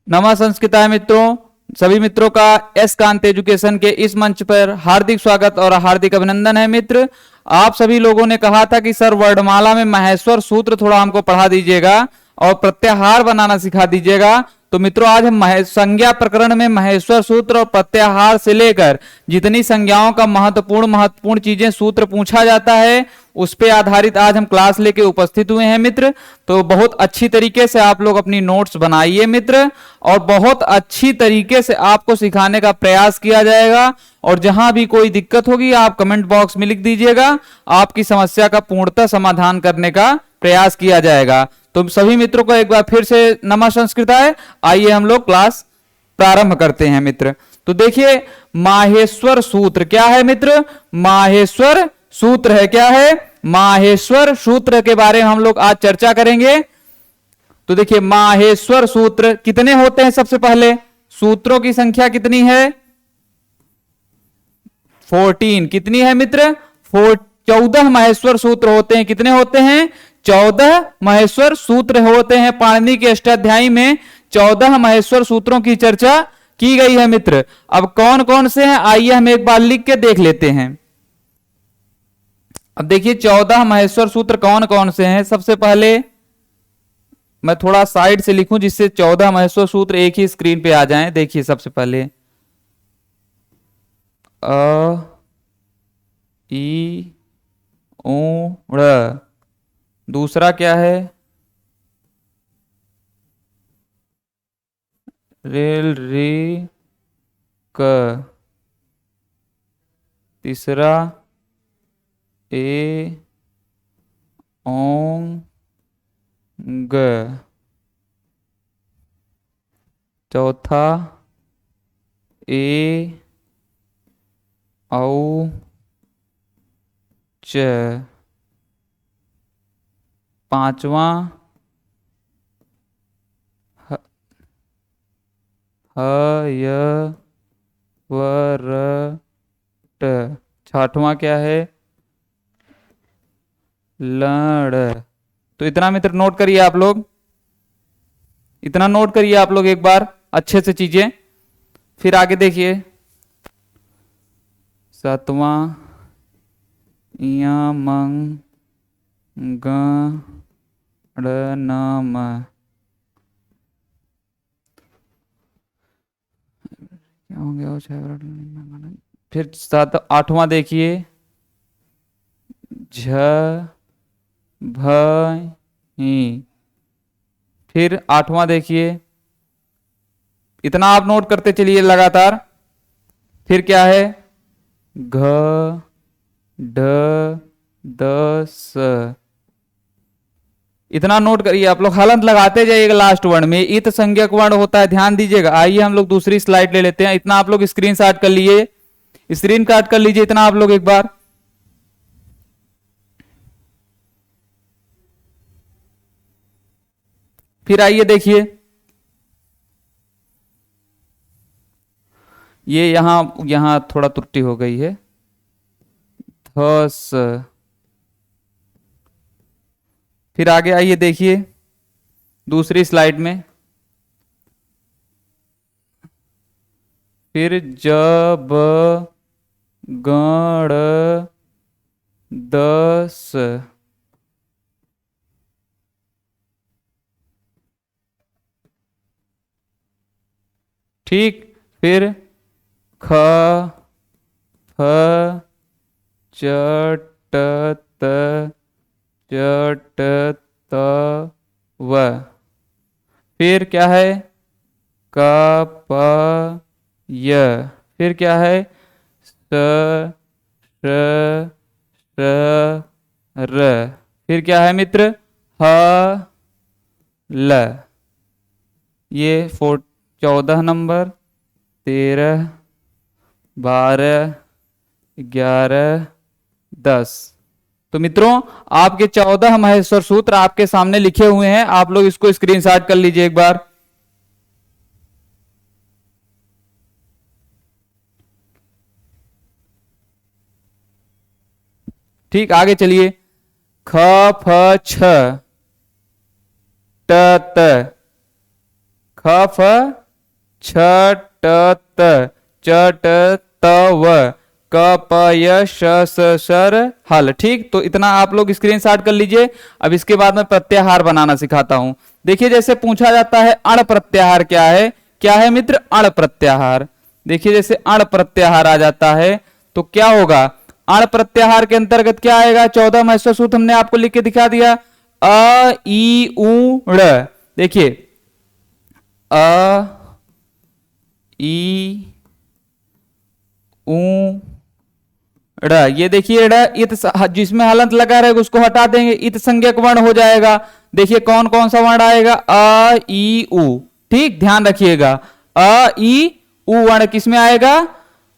नमः संस्कृताय मित्रों, सभी मित्रों का एस कांत एजुकेशन के इस मंच पर हार्दिक स्वागत और हार्दिक अभिनंदन है। मित्र, आप सभी लोगों ने कहा था कि सर वर्णमाला में माहेश्वर सूत्र थोड़ा हमको पढ़ा दीजिएगा और प्रत्याहार बनाना सिखा दीजिएगा। तो मित्रों, आज हम संज्ञा प्रकरण में महेश्वर सूत्र और प्रत्याहार से लेकर जितनी संज्ञाओं का महत्वपूर्ण महत्वपूर्ण चीजें सूत्र पूछा जाता है उस पे आधारित आज हम क्लास लेके उपस्थित हुए हैं मित्र। तो बहुत अच्छी तरीके से आप लोग अपनी नोट्स बनाइए मित्र, और बहुत अच्छी तरीके से आपको सिखाने का प्रयास किया जाएगा। और जहां भी कोई दिक्कत होगी आप कमेंट बॉक्स में लिख दीजिएगा, आपकी समस्या का पूर्णतः समाधान करने का प्रयास किया जाएगा। तो सभी मित्रों को एक बार फिर से नमः संस्कृताय। आइए हम लोग क्लास प्रारंभ करते हैं मित्र। तो देखिए, माहेश्वर सूत्र क्या है मित्र? माहेश्वर सूत्र है, क्या है? माहेश्वर सूत्र के बारे में हम लोग आज चर्चा करेंगे। तो देखिए, माहेश्वर सूत्र कितने होते हैं? सबसे पहले सूत्रों की संख्या कितनी है? 14। कितनी है मित्र? 14 माहेश्वर सूत्र होते हैं। कितने होते हैं? 14 माहेश्वर सूत्र होते हैं। पाणिनि के अष्टाध्यायी में 14 माहेश्वर सूत्रों की चर्चा की गई है मित्र। अब कौन कौन से हैं, आइए हम एक बार लिख के देख लेते हैं। अब देखिए 14 माहेश्वर सूत्र कौन कौन से हैं। सबसे पहले मैं थोड़ा साइड से लिखूं जिससे 14 माहेश्वर सूत्र एक ही स्क्रीन पे आ जाएं। देखिए, सबसे पहले अ ई ऊ ड़। दूसरा क्या है? रेल री क। तीसरा ए ओंग ग। चौथा ए औ च। पांचवा ह य व र ट। छठवां क्या है? लड़। तो इतना मित्र नोट करिए आप लोग, इतना नोट करिए आप लोग एक बार अच्छे से चीजें। फिर आगे देखिए, सातवां इया मंग ग ड़ न म। क्या हो गया? फिर आठवां देखिए, झ भ ही। फिर आठवां देखिए, इतना आप नोट करते चलिए लगातार। फिर क्या है? घ ढ द स। इतना नोट करिए आप लोग, हलंत लगाते जाइएगा लास्ट वर्ण में। इत संज्ञक वर्ण होता है, ध्यान दीजिएगा। आइए हम लोग दूसरी स्लाइड ले लेते हैं। इतना आप लोग स्क्रीन शॉट कर लीजिए, स्क्रीन शॉट कर लीजिए इतना आप लोग एक बार। फिर आइए देखिए, ये यहां थोड़ा त्रुटि हो गई है। धस। फिर आगे आइए देखिए दूसरी स्लाइड में। फिर जब गण दस। ठीक। फिर ख फ चट त चट त व। फिर क्या है? क प य। फिर क्या है? स श र। फिर क्या है मित्र? ह ल। ये 14 नंबर, 13, 12, 11, 10। तो मित्रों, आपके 14 माहेश्वर सूत्र आपके सामने लिखे हुए हैं। आप लोग इसको स्क्रीनशॉट कर लीजिए एक बार। ठीक, आगे चलिए। ख फ छ ट त। ख ख फ छ ट त च ट त व क प य श स सर हल। ठीक, तो इतना आप लोग स्क्रीनशॉट कर लीजिए। अब इसके बाद मैं प्रत्याहार बनाना सिखाता हूं। देखिए जैसे पूछा जाता है अण प्रत्याहार क्या है मित्र? अण प्रत्याहार। देखिए जैसे अण प्रत्याहार आ जाता है तो क्या होगा? अण प्रत्याहार के अंतर्गत क्या आएगा? 14 महत्व सूत्र हमने आपको लिख के दिखा दिया। अ ई उ ड़। देखिए अ ई उ ड़, ये देखिए ड़ इत जिसमें हलंत लगा रहेगा उसको हटा देंगे, इत संज्ञक वर्ण हो जाएगा। देखिए कौन कौन सा वर्ण आएगा? अ ई उ। ठीक, ध्यान रखिएगा अ ई उ वर्ण किसमें आएगा?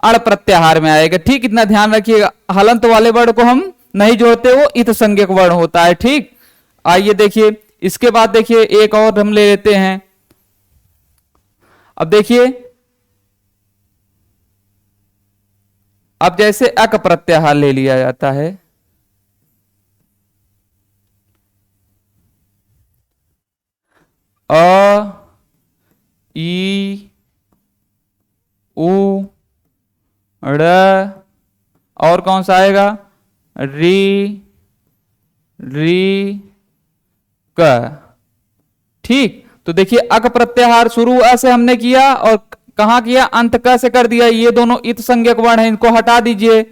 अण प्रत्याहार में आएगा। ठीक, इतना ध्यान रखिएगा। हलंत वाले वर्ण को हम नहीं जोड़ते, वो इत संज्ञक वर्ण होता है। ठीक, आइए देखिए इसके बाद देखिए एक और हम ले लेते हैं। अब देखिए अब जैसे अक प्रत्याहार ले लिया जाता है। अ ई उ ड़, और कौन सा आएगा? री री क। ठीक, तो देखिए अक प्रत्याहार शुरू अ से हमने किया और कहां किया? अंत क से कर दिया। ये दोनों इत संज्ञक वर्ण है, इनको हटा दीजिए,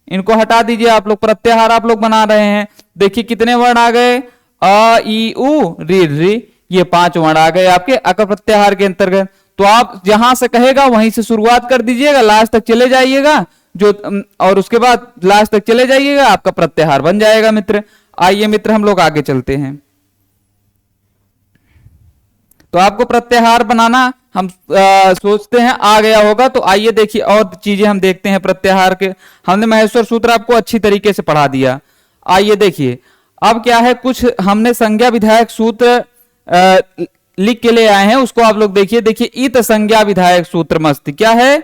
इनको हटा दीजिए। आप लोग प्रत्याहार आप लोग बना रहे हैं। देखिए कितने वर्ण आ गए? अ ई उ री री, ये 5 वर्ण आ गए आपके अक प्रत्याहार के अंतर्गत। तो आप जहां से कहेगा वहीं से शुरुआत कर दीजिएगा, लास्ट तक चले जाइएगा जो, और उसके बाद लास्ट तक चले जाइएगा, आपका प्रत्याहार बन जाएगा मित्र। आइए मित्र हम लोग आगे चलते हैं। तो आपको प्रत्याहार बनाना हम सोचते हैं आ गया होगा। तो आइए देखिए और चीजें हम देखते हैं प्रत्याहार के। हमने महेश्वर सूत्र आपको अच्छी तरीके से पढ़ा दिया। आइए देखिए अब क्या है, कुछ हमने संज्ञा विधायक सूत्र लिख के ले आए हैं, उसको आप लोग देखिए। देखिए इत संज्ञा विधायक सूत्रमस्ति क्या है?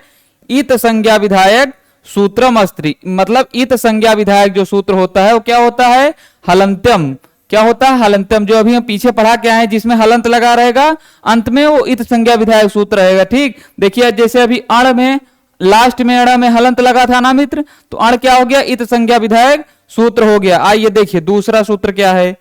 इत संज्ञा विधायक सूत्रमस्ति, मतलब इत संज्ञा विधायक जो सूत्र होता है वो क्या होता है? हलंत्यम। क्या होता है? हलंत्यम। जो अभी हम पीछे पढ़ा के आए जिसमें हलंत लगा रहेगा अंत में, वो इत संज्ञा विधायक सूत्र रहेगा। ठीक, देखिए जैसे अभी अण में लास्ट में अण में हलंत लगा था ना मित्र, तो अण क्या हो गया? इत संज्ञा विधायक सूत्र हो गया। आइए देखिए दूसरा सूत्र क्या है।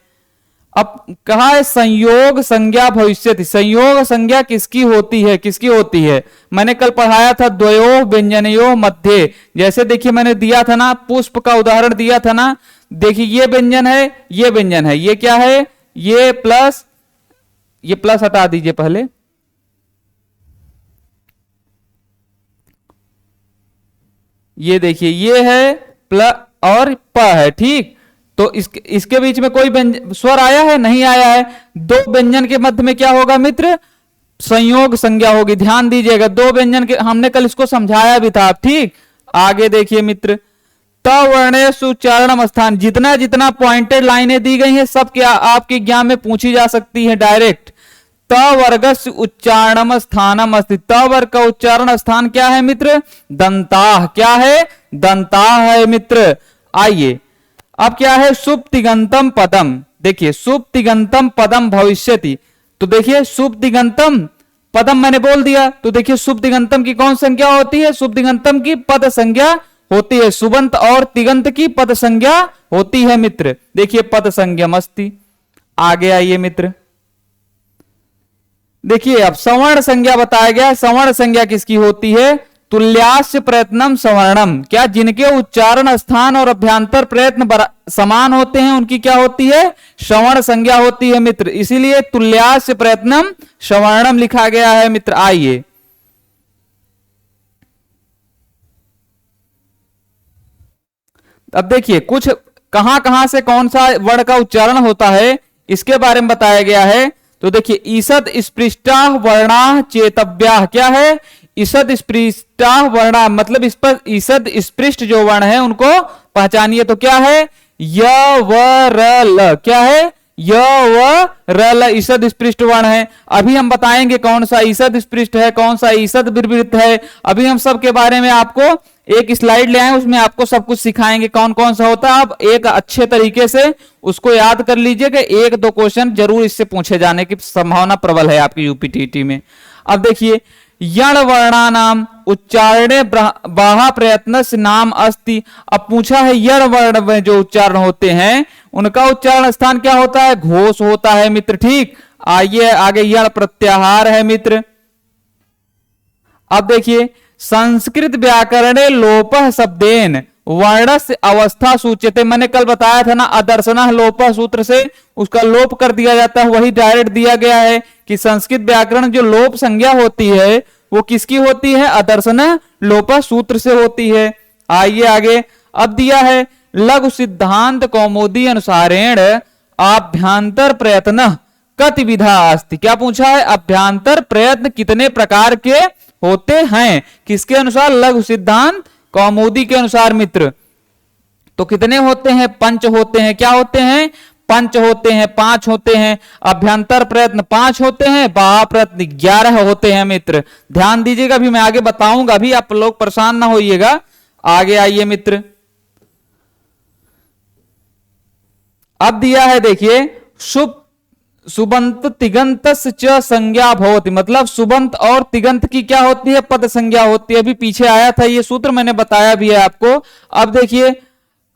अब कहा है संयोग संज्ञा भविष्यति। संयोग संज्ञा किसकी होती है? किसकी होती है? मैंने कल पढ़ाया था द्वयो व्यंजनयो मध्य। जैसे देखिए मैंने दिया था ना, पुष्प का उदाहरण दिया था ना। देखिए ये व्यंजन है, ये व्यंजन है, ये क्या है? ये प्लस हटा दीजिए पहले। ये देखिए ये है प्लस और प है। ठीक, तो इसके बीच में कोई स्वर आया है? नहीं आया है। दो व्यंजन के मध्य में क्या होगा मित्र? संयोग संज्ञा होगी। ध्यान दीजिएगा, दो व्यंजन के हमने कल इसको समझाया भी था। ठीक, आगे देखिए मित्र, त वर्णेषु उच्चारणम स्थान। जितना जितना पॉइंटेड लाइनें दी गई हैं सब क्या आपके एग्जाम में पूछी जा सकती है डायरेक्ट। त वर्गस्य उच्चारणम स्थानम अस्ति। त वर्ग का उच्चारण स्थान क्या है मित्र? दंताह। क्या है? दंताह है मित्र। आइए अब क्या है? सुप्तिगंतम पदम। देखिए सुप्तिगंतम पदम भविष्यति। तो देखिए सुप्तिगंतम पदम मैंने बोल दिया, तो देखिए सुप्तिगंतम की कौन संज्ञा होती है? सुप्तिगंतम की पद संज्ञा होती है। सुबंत और तिगंत की पद संज्ञा होती है मित्र। देखिए पद संज्ञा मस्ती। आगे आइए मित्र, देखिए अब सवर्ण संज्ञा बताया गया। सवर्ण संज्ञा किसकी होती है? तुल्यास्य प्रयत्नम सवर्णम। क्या? जिनके उच्चारण स्थान और अभ्यंतर प्रयत्न समान होते हैं उनकी क्या होती है? सवर्ण संज्ञा होती है मित्र। इसीलिए तुल्यास्य प्रयत्नम सवर्णम लिखा गया है मित्र। आइए अब देखिए कुछ कहां कहां से कौन सा वर्ण का उच्चारण होता है इसके बारे में बताया गया है। तो देखिए ईषद स्पृष्टा वर्णा चेतव्या। क्या है? ईषद स्पृष्टा वर्णा, मतलब इस पर ईषद स्पृष्ट जो वर्ण है उनको पहचानिए। तो क्या है? य व र ल। क्या है? य व र ल ईषद स्पृष्ट वर्ण है। अभी हम बताएंगे कौन सा ईषद स्पृष्ट है, कौन सा ईषद विवृत है। अभी हम सब के बारे में आपको एक स्लाइड ले आए, उसमें आपको सब कुछ सिखाएंगे कौन कौन सा होता है। आप एक अच्छे तरीके से उसको याद कर लीजिए कि एक दो क्वेश्चन जरूर इससे पूछे जाने की संभावना प्रबल है आपकी यूपीटीटी में। अब देखिए, यण वर्णानाम उच्चारणे बाहा प्रयत्न नाम अस्ति। अब पूछा है यण वर्ण में जो उच्चारण होते हैं उनका उच्चारण स्थान क्या होता है? घोष होता है मित्र। ठीक, आइए आगे, यण प्रत्याहार है मित्र। अब देखिए, संस्कृत व्याकरणे लोपः शब्देन वर्णस्य अवस्था सूच्यते। मैंने कल बताया था ना, अदर्शनः लोपः सूत्र से उसका लोप कर दिया जाता है, वही डायरेक्ट दिया गया है कि संस्कृत व्याकरण जो लोप संज्ञा होती है वो किसकी होती है? अदर्शनः लोपः सूत्र से होती है। आइए आगे, अब दिया है लघु सिद्धांत कौमुदी अनुसारेण आभ्यंतर प्रयत्न कति विधा अस्ति। क्या पूछा है? अभ्यंतर प्रयत्न कितने प्रकार के होते हैं? किसके अनुसार? लघु सिद्धांत कौमुदी के अनुसार मित्र। तो कितने होते हैं? पंच होते हैं। क्या होते हैं? पंच होते हैं, 5 होते हैं। अभ्यंतर प्रयत्न 5 होते हैं, बाह्य प्रयत्न 11 होते हैं मित्र। ध्यान दीजिएगा, अभी मैं आगे बताऊंगा, अभी आप लोग परेशान ना होइएगा। आगे आइए मित्र, अब दिया है देखिए, सुबंत तिगंत च संज्ञा भवति। मतलब सुबंत और तिगंत की क्या होती है? पद संज्ञा होती है। अभी पीछे आया था ये सूत्र, मैंने बताया भी है आपको। अब देखिए,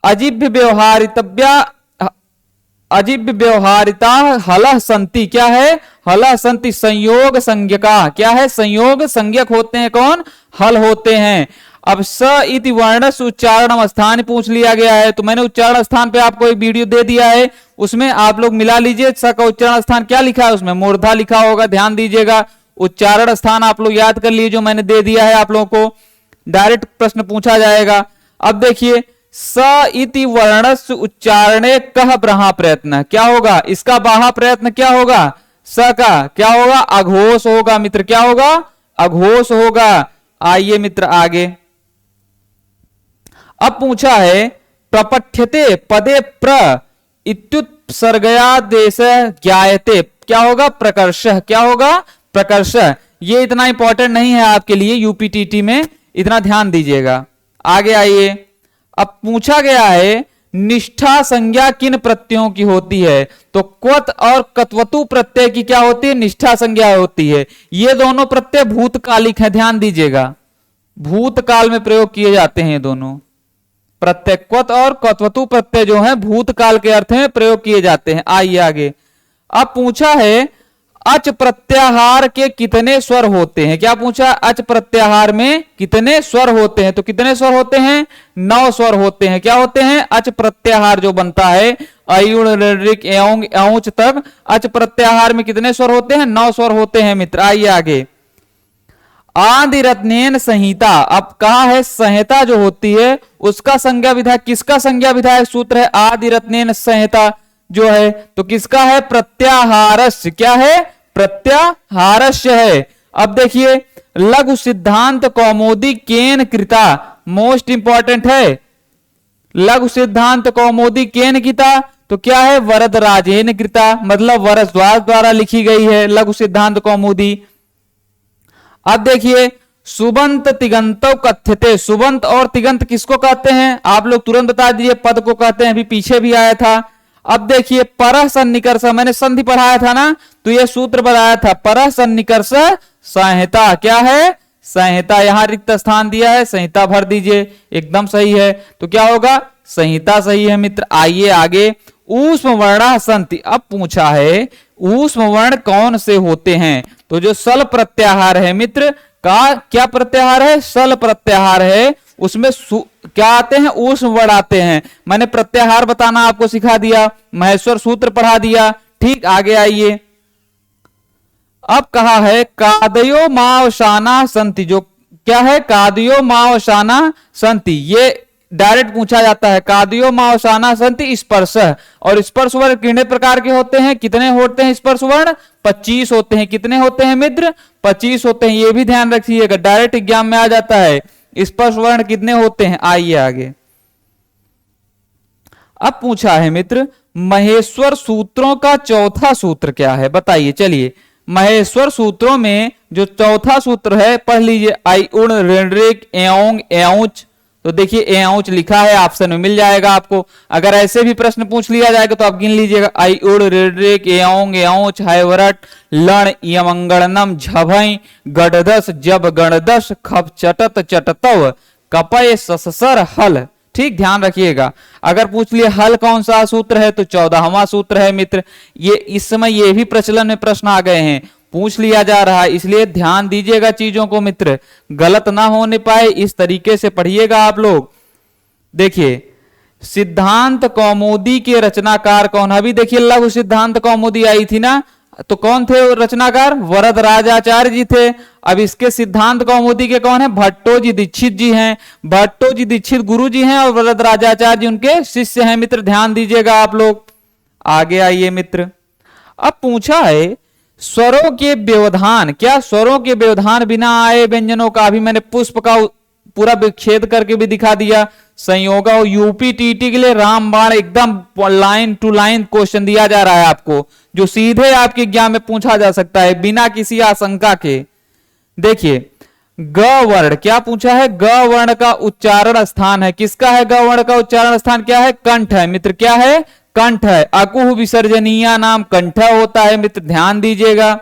अजिभ्य व्यवहारितव्या अजिभ्य व्यवहारिता हलः संति। क्या है? हलः संति संयोग संज्ञका। क्या है? संयोग संज्ञक होते हैं। कौन? हल होते हैं। अब स इति वर्णस उच्चारण स्थान पूछ लिया गया है, तो मैंने उच्चारण स्थान पे आपको एक वीडियो दे दिया है, उसमें आप लोग मिला लीजिए। स का उच्चारण स्थान क्या लिखा है? उसमें मूर्धा लिखा होगा, ध्यान दीजिएगा। उच्चारण स्थान आप लोग याद कर लीजिए, जो मैंने दे दिया है आप लोगों को, डायरेक्ट प्रश्न पूछा जाएगा। अब देखिए, स इति वर्णस उच्चारणे कह ब्रहा प्रयत्न। क्या होगा? इसका बाहा प्रयत्न क्या होगा? स का क्या होगा? अघोष होगा मित्र। क्या होगा? अघोष होगा। आइए मित्र आगे, अब पूछा है प्रपठ्यते पदे प्र इत्युत्सर्गयादेश ज्ञायते। क्या होगा? प्रकर्षः। क्या होगा? प्रकर्षः। ये इतना इंपॉर्टेंट नहीं है आपके लिए यूपीटीटी में, इतना ध्यान दीजिएगा। आगे आइए, अब पूछा गया है निष्ठा संज्ञा किन प्रत्ययों की होती है? तो क्वत और कत्वतु प्रत्यय की क्या होती है? निष्ठा संज्ञा होती है। ये दोनों प्रत्यय भूतकालिक है, ध्यान दीजिएगा, भूतकाल में प्रयोग किए जाते हैं। दोनों प्रत्यय क्वत और कत्वतु प्रत्यय जो है भूतकाल के अर्थ में प्रयोग किए जाते हैं। आइए आगे, अब पूछा है अच प्रत्याहार के कितने स्वर होते हैं? क्या पूछा? अच प्रत्याहार में कितने स्वर होते हैं? तो कितने स्वर होते हैं? 9 स्वर होते हैं। क्या होते हैं? अच प्रत्याहार जो बनता है अयुण ऋक एओंग औंच तक, अच प्रत्याहार में कितने स्वर होते हैं? 9 स्वर होते हैं मित्र। आइए आगे, आदि रत्नेन संहिता। अब कहा है संहिता जो होती है उसका संज्ञा विधायक, किसका संज्ञा विधायक सूत्र है? आदि रत्नेन संहिता जो है, तो किसका है? प्रत्याहारस्य। क्या है? प्रत्याहारस्य है। अब देखिए, लघु सिद्धांत कौमुदी केन कृता, मोस्ट इंपॉर्टेंट है। लघु सिद्धांत कौमुदी केन कृता, तो क्या है? वरदराजेन कृता, मतलब वरद्वाज द्वारा लिखी गई है लघु सिद्धांत कौमुदी। अब देखिए, सुबंत तिगंतो कथ्यते। सुबंत और तिगंत किसको कहते हैं? आप लोग तुरंत बता दीजिए। पद को कहते हैं, अभी पीछे भी आया था। अब देखिए, परः सन्निकर्ष, मैंने संधि पढ़ाया था ना, तो ये सूत्र बताया था, परः सन्निकर्ष संहिता। क्या है? संहिता। यहां रिक्त स्थान दिया है, संहिता भर दीजिए, एकदम सही है। तो क्या होगा? संहिता सही है मित्र। आइए आगे, ऊष्म वर्णा संति। अब पूछा है ऊष्म वर्ण कौन से होते हैं? तो जो सल प्रत्याहार है मित्र का, क्या प्रत्याहार है? सल प्रत्याहार है, उसमें क्या आते हैं? ऊष्म वर्ण आते हैं। मैंने प्रत्याहार बताना आपको सिखा दिया, महेश्वर सूत्र पढ़ा दिया। ठीक, आगे आइए, अब कहा है कादयो मावशाना संति। जो क्या है? कादयो मावशाना संति, ये डायरेक्ट पूछा जाता है। कादयो मावशाना संति स्पर्श। और स्पर्श वर्ण कितने प्रकार के होते हैं? कितने होते हैं स्पर्श वर्ण? 25 होते हैं। कितने होते हैं मित्र? 25 होते हैं। ये भी ध्यान रखिएगा, डायरेक्ट एग्जाम में आ जाता है। स्पर्श वर्ण कितने होते हैं? आइए आगे, अब पूछा है मित्र महेश्वर सूत्रों का चौथा सूत्र क्या है? बताइए। चलिए, महेश्वर सूत्रों में जो चौथा सूत्र है पढ़ लीजिए। आई उण ऋण ऋक एओंग एऊच तो देखिए ए औच लिखा है, ऑप्शन में मिल जाएगा आपको। अगर ऐसे भी प्रश्न पूछ लिया जाएगा तो आप गिन लीजिएगा, आई उड़ ऋड्रिक एओंग एओच हायवरट लण यमंगणनम झभई गणदस जब गणदस खप चटत चटतव कपय ससर हल। ठीक, ध्यान रखिएगा। अगर पूछ लिए हल कौन सा सूत्र है तो 14वां सूत्र है मित्र। ये इस समय ये भी प्रचलन में प्रश्न आ गए हैं, पूछ लिया जा रहा है, इसलिए ध्यान दीजिएगा चीजों को मित्र, गलत ना होने पाए इस तरीके से पढ़िएगा आप लोग। देखिए सिद्धांत कौमुदी के रचनाकार कौन है? अभी देखिए लघु सिद्धांत कौमुदी आई थी ना, तो कौन थे रचनाकार? वरदराजाचार्य जी थे। अब इसके सिद्धांत कौमुदी के कौन है? भट्टोजी दीक्षित जी हैं। भट्टोजी दीक्षित गुरु जी हैं और वरदराजाचार्य जी उनके शिष्य हैं मित्र, ध्यान दीजिएगा आप लोग। आगे आइए मित्र, अब पूछा है स्वरों के व्यवधान, क्या स्वरों के व्यवधान बिना आए व्यंजनों का? अभी मैंने पुष्प का पूरा विच्छेद करके भी दिखा दिया। संयोग और यूपीटीटी के लिए रामबाण एकदम लाइन टू लाइन क्वेश्चन दिया जा रहा है आपको, जो सीधे आपके एग्जाम में पूछा जा सकता है बिना किसी आशंका के। देखिए ग वर्ण क्या पूछा है? ग वर्ण का उच्चारण स्थान है, किसका है ग वर्ण का उच्चारण स्थान? क्या है? कंठ है मित्र, क्या है? कंठ है। अकुह विसर्जनीय नाम कंठ होता है मित्र, ध्यान दीजिएगा।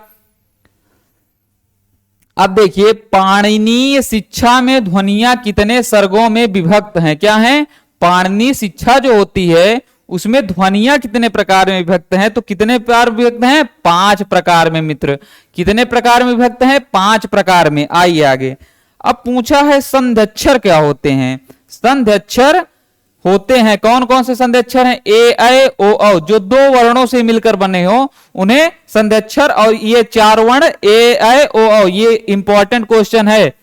अब देखिए पाणिनीय शिक्षा में ध्वनियां कितने सर्गों में विभक्त हैं? क्या है? पाणिनीय शिक्षा जो होती है उसमें ध्वनियां कितने प्रकार में विभक्त हैं? तो कितने प्रकार विभक्त हैं? 5 प्रकार में मित्र। कितने प्रकार में विभक्त हैं? 5 प्रकार में। आइए आगे। अब पूछा है संध्यक्षर क्या होते हैं? संध्यक्षर होते हैं कौन कौन से संध्यक्षर हैं? ए ऐ ओ औ, जो 2 वर्णों से मिलकर बने हो उन्हें संध्यक्षर। और ये 4 वर्ण ए ऐ ओ औ, ये इंपॉर्टेंट क्वेश्चन है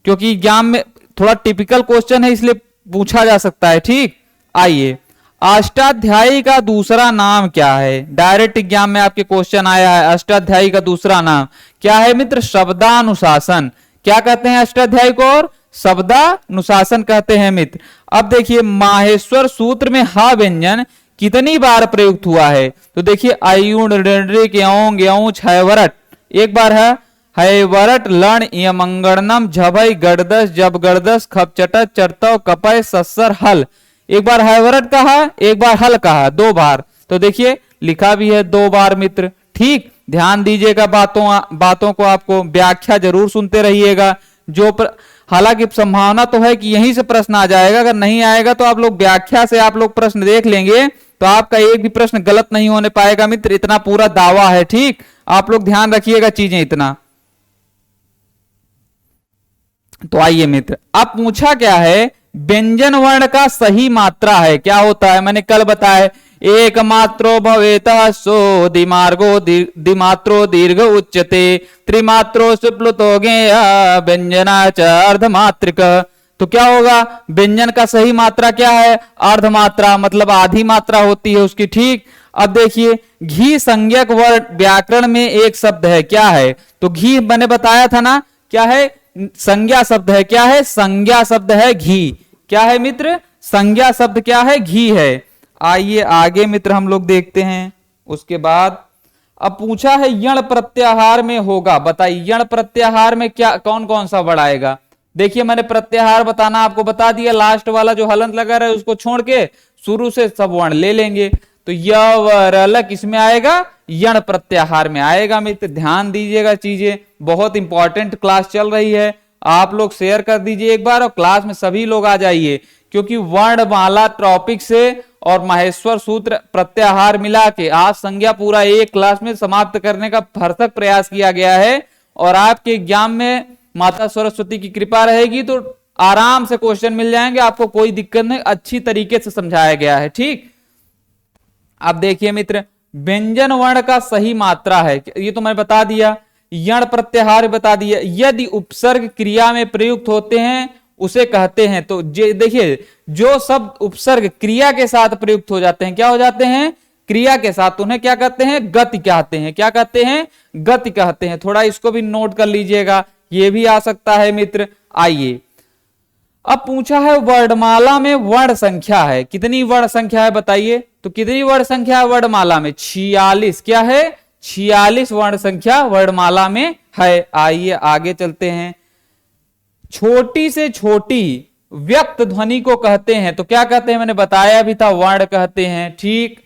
क्योंकि एग्जाम में थोड़ा टिपिकल क्वेश्चन है, इसलिए पूछा जा सकता है। ठीक, आइए अष्टाध्यायी का दूसरा नाम क्या है? डायरेक्ट एग्जाम में आपके क्वेश्चन आया है, अष्टाध्यायी का दूसरा नाम क्या है मित्र? शब्दानुशासन। क्या कहते हैं अष्टाध्यायी को? और शब्दानुशासन कहते हैं मित्र। अब देखिए माहेश्वर सूत्र में हा व्यंजन कितनी बार प्रयुक्त हुआ है? तो देखिए आयुण ऋड्रिक यौंग यौच हैवरट, एक बार है हैवरट लण यमंगणनम झभई गड़दस जब गड़दस खपचटत चरतव कपय सस्सर हल। एक बार हैवरट कहा, एक बार हल कहा, 2 बार। तो देखिए लिखा भी है 2 बार मित्र। ठीक, ध्यान दीजिएगा बातों को, आपको व्याख्या जरूर सुनते रहिएगा। हालांकि संभावना तो है कि यहीं से प्रश्न आ जाएगा, अगर नहीं आएगा तो आप लोग व्याख्या से आप लोग प्रश्न देख लेंगे तो आपका एक भी प्रश्न गलत नहीं होने पाएगा मित्र, इतना पूरा दावा है। ठीक, आप लोग ध्यान रखिएगा चीजें इतना। तो आइए मित्र, अब पूछा क्या है? व्यंजन वर्ण का सही मात्रा है, क्या होता है? मैंने कल बताया एक मात्रो भवेत सो दिमार्गो दिमात्रो दीर्घ उच्यते त्रिमात्रो सुप्लुतो व्यंजना च अर्धमात्रिक। तो क्या होगा? व्यंजन का सही मात्रा क्या है? अर्धमात्रा, मतलब आधी मात्रा होती है उसकी। ठीक, अब देखिए घी संज्ञक वर्ण व्याकरण में एक शब्द है, क्या है? तो घी मैंने बताया था ना, क्या है? संज्ञा शब्द है। क्या है? संज्ञा शब्द है घी। क्या है मित्र? संज्ञा शब्द क्या है? घी है। आइए आगे मित्र हम लोग देखते हैं। उसके बाद अब पूछा है यण प्रत्याहार में होगा, बताइए यण प्रत्याहार में क्या कौन कौन सा वर्ड आएगा? देखिए मैंने प्रत्याहार बताना आपको बता दिया, लास्ट वाला जो हलंत लगा रहा है उसको छोड़ के शुरू से सब वर्ण ले लेंगे। तो य व र ल किसमें आएगा? यण प्रत्याहार में आएगा मित्र, ध्यान दीजिएगा चीजें, बहुत इंपॉर्टेंट क्लास चल रही है। आप लोग शेयर कर दीजिए एक बार और क्लास में सभी लोग आ जाइए, क्योंकि वर्णमाला टॉपिक से और माहेश्वर सूत्र प्रत्याहार मिला के आज संज्ञा पूरा एक क्लास में समाप्त करने का भरसक प्रयास किया गया है। और आपके एग्जाम में माता सरस्वती की कृपा रहेगी तो आराम से क्वेश्चन मिल जाएंगे, आपको कोई दिक्कत नहीं, अच्छी तरीके से समझाया गया है। ठीक, अब देखिए मित्र व्यंजन वर्ण का सही मात्रा है, ये तो मैंने बता दिया। यण प्रत्याहार बता दिया। यदि उपसर्ग क्रिया में प्रयुक्त होते हैं उसे कहते हैं, तो देखिए जो शब्द उपसर्ग क्रिया के साथ प्रयुक्त हो जाते हैं, क्या हो जाते हैं? क्रिया के साथ, तो उन्हें क्या कहते हैं? गति कहते हैं। क्या कहते हैं? गति कहते हैं। थोड़ा इसको भी नोट कर लीजिएगा, ये भी आ सकता है मित्र। आइए अब पूछा है वर्णमाला में वर्ण संख्या है, कितनी वर्ण संख्या है बताइए? तो कितनी वर्ण संख्या है वर्णमाला में? 46। क्या है? 46 वर्ण संख्या वर्णमाला में है। आइए आगे चलते हैं। छोटी से छोटी व्यक्त ध्वनि को कहते हैं। तो क्या कहते हैं, मैंने बताया भी था, वर्ण कहते हैं। ठीक,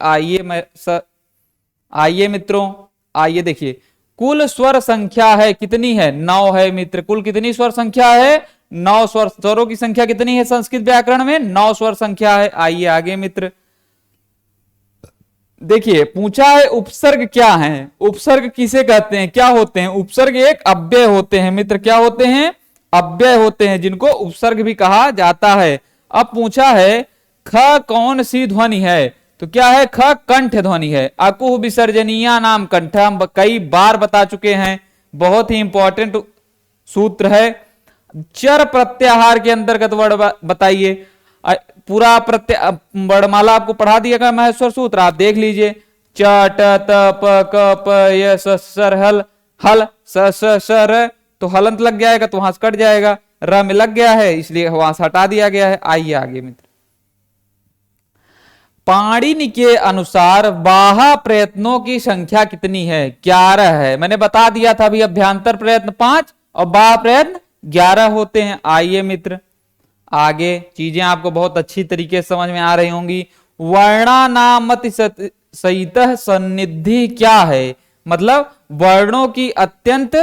आइए मित्रों, आइए देखिए, कुल स्वर संख्या है कितनी है, 9 है मित्र। कुल कितनी स्वर संख्या है, 9 स्वर। स्वरों की संख्या कितनी है संस्कृत व्याकरण में, 9 स्वर संख्या है। आइए आगे मित्र, देखिए पूछा है उपसर्ग क्या है, उपसर्ग किसे कहते हैं, क्या होते हैं उपसर्ग, एक अव्यय होते हैं मित्र। क्या होते हैं, अव्यय होते हैं, जिनको उपसर्ग भी कहा जाता है। अब पूछा है ख कौन सी ध्वनि है, तो क्या है, ख कंठ ध्वनि है। अकुह विसर्जनीय नाम कंठ, हम कई बार बता चुके हैं, बहुत ही इंपॉर्टेंट सूत्र है। चर प्रत्याहार के अंतर्गत वर्ड बताइए, पूरा प्रत्यय वर्णमाला आपको पढ़ा दिया गया महेश्वर सूत्र, आप देख लीजिए। च ट त प क प य स सर हल, हल स स सर, तो हलंत लग जाएगा तो वहां से कट जाएगा, र में लग गया है इसलिए वहां से हटा दिया गया है। आइए आगे मित्र, पाणिनि के अनुसार बाहा प्रयत्नों की संख्या कितनी है, 11 है। मैंने बता दिया था अभी, अभ्यंतर प्रयत्न 5 और बाह प्रयत्न 11 होते हैं। आइए मित्र आगे, चीजें आपको बहुत अच्छी तरीके से समझ में आ रही होंगी। वर्णानामति सहित सन्निधि क्या है, मतलब वर्णों की अत्यंत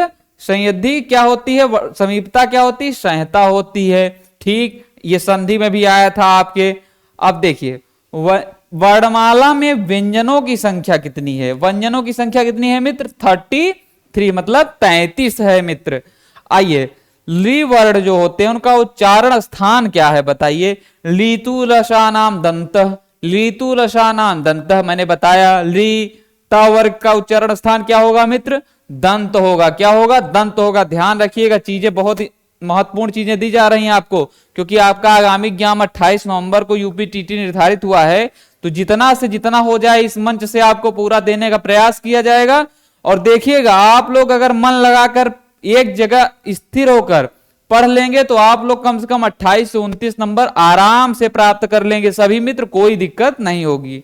संयद्धि क्या होती है, समीपता क्या होती है, संहिता होती है। ठीक, ये संधि में भी आया था आपके। अब देखिए वर्णमाला में व्यंजनों की संख्या कितनी है, व्यंजनों की संख्या कितनी है मित्र, 33, मतलब 33 है मित्र। आइए ली वर्ण जो होते हैं उनका उच्चारण स्थान क्या है बताइए। लीतु रसानाम दंत, लीतु रसानाम दंत, मैंने बताया ली ता वर्ग का उच्चारण स्थान क्या होगा मित्र, दंत होगा। क्या होगा, दंत होगा। ध्यान रखिएगा, चीजें बहुत ही महत्वपूर्ण चीजें दी जा रही हैं आपको, क्योंकि आपका आगामी एग्जाम 28 नवंबर को यूपी टीटी निर्धारित हुआ है। तो जितना से जितना हो जाए इस मंच से आपको पूरा देने का प्रयास किया जाएगा। और देखिएगा, आप लोग अगर मन लगाकर एक जगह स्थिर होकर पढ़ लेंगे तो आप लोग कम से कम 28 से 29 नंबर आराम से प्राप्त कर लेंगे सभी मित्र, कोई दिक्कत नहीं होगी।